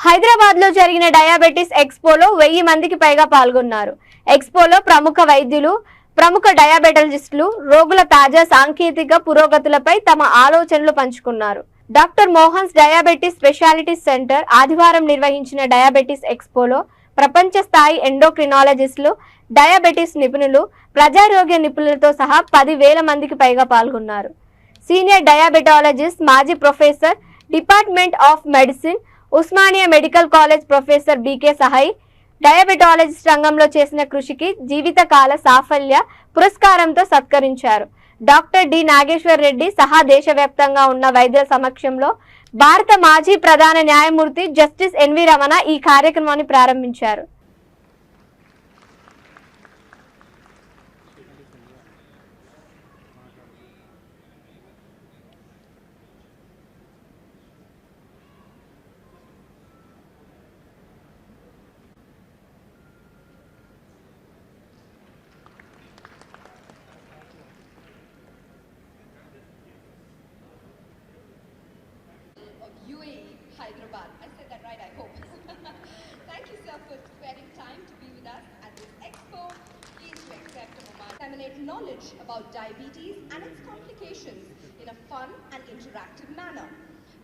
హైదరాబాద్ లో జరిగిన డయాబెటిస్ ఎక్స్పోలో 1000 మందికి పైగా పాల్గొన్నారు. ఎక్స్పోలో ప్రముఖ వైద్యులు, ప్రముఖ డయాబెటాలజిస్టులు రోగుల తాజా సాంకేతిక పురోగతులపై తమ ఆలోచనలు పంచుకున్నారు. Doctor Mohan's diabetes speciality centre ఆదివారం నిర్వహించిన డయాబెటిస్ ఎక్స్పోలో ప్రపంచ స్థాయి ఎండోక్రినాలజిస్టులు, డయాబెటిస్ నిపుణులు, ప్రజారోగ్య నిపుణులతో సహా 10,000 మందికి పైగా పాల్గొన్నారు. సీనియర్ డయాబెటాలజిస్ట్, మాజీ professor, department of medicine, Osmania medical college professor BK Sahay diabetologist రంగంలో చేసిన కృషికి జీవితకాల సాఫల్య పురస్కారంతో సత్కరించారు. డాక్టర్ డి నాగేశ్వర్ రెడ్డి సహా దేశవ్యాప్తంగా ఉన్న వైద్యుల సమక్షంలో భారత మాజీ ప్రధాన న్యాయమూర్తి జస్టిస్ ఎన్వి రమణ ఈ కార్యక్రమాన్ని ప్రారంభించారు. UAE, Hyderabad. I said that right, I hope. Thank you, sir, for sparing time to be with us at this expo. Please to accept a moment. Disseminate knowledge about diabetes and its complications in a fun and interactive manner.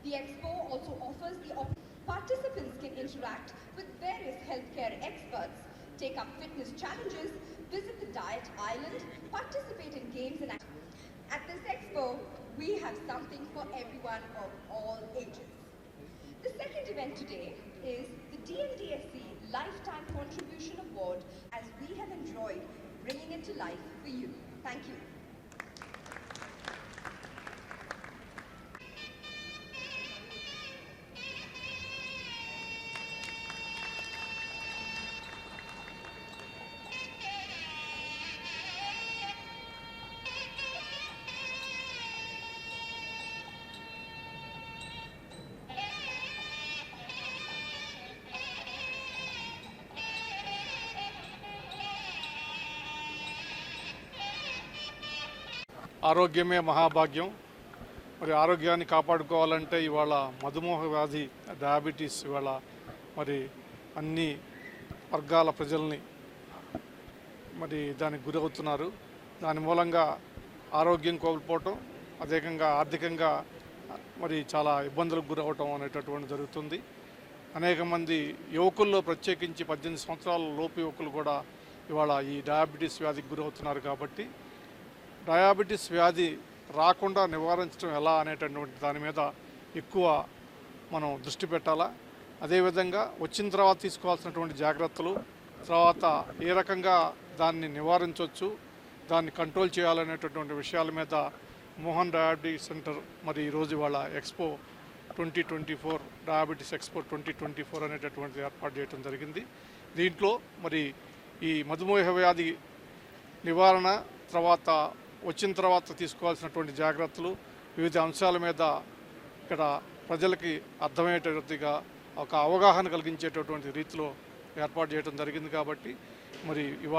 The expo also offers the participants can interact with various healthcare experts, take up fitness challenges, visit the diet island, participate in games and activities. At this expo, we have something for everyone of all ages. The second event today is the DNDSC Lifetime Contribution Award, as we have enjoyed bringing it to life for you. Thank you. ఆరోగ్యమే మహాభాగ్యం. మరి ఆరోగ్యాన్ని కాపాడుకోవాలంటే ఇవాళ మధుమేహ వ్యాధి, diabetes ఇవాళ మరి అన్ని వర్గాల ప్రజల్ని మరి దానికి గురవుతున్నారు. దాని మూలంగా ఆరోగ్యం కోల్పోవటం, అదేకంగా ఆర్థికంగా మరి చాలా ఇబ్బందులకు గురవటం అనేటటువంటి జరుగుతుంది. అనేక మంది యువకుల్లో ప్రత్యేకించి 18 సంవత్సరాల లోపు యువకులు కూడా ఇవాళ ఈ డయాబెటీస్ వ్యాధికి గురవుతున్నారు. కాబట్టి డయాబెటీస్ వ్యాధి రాకుండా నివారించడం ఎలా అనేటటువంటి దాని మీద ఎక్కువ మనం దృష్టి పెట్టాలా. అదేవిధంగా వచ్చిన తర్వాత తీసుకోవాల్సినటువంటి జాగ్రత్తలు, తర్వాత ఏ రకంగా దాన్ని నివారించవచ్చు, దాన్ని కంట్రోల్ చేయాలనేటటువంటి విషయాల మీద మోహన్ డయాబెటీస్ సెంటర్ మరి ఈరోజు ఇవాళ ఎక్స్పో 2024 డయాబెటీస్ ఎక్స్పో 2024 అనేటటువంటిది ఏర్పాటు చేయడం జరిగింది. దీంట్లో మరి ఈ మధుమేహ వ్యాధి నివారణ, తర్వాత వచ్చిన తర్వాత తీసుకోవాల్సినటువంటి జాగ్రత్తలు, వివిధ అంశాల మీద ఇక్కడ ప్రజలకి అర్థమయ్యేటట్టుగా ఒక అవగాహన కలిగించేటటువంటి రీతిలో ఏర్పాటు చేయడం జరిగింది. కాబట్టి మరి ఇవాళ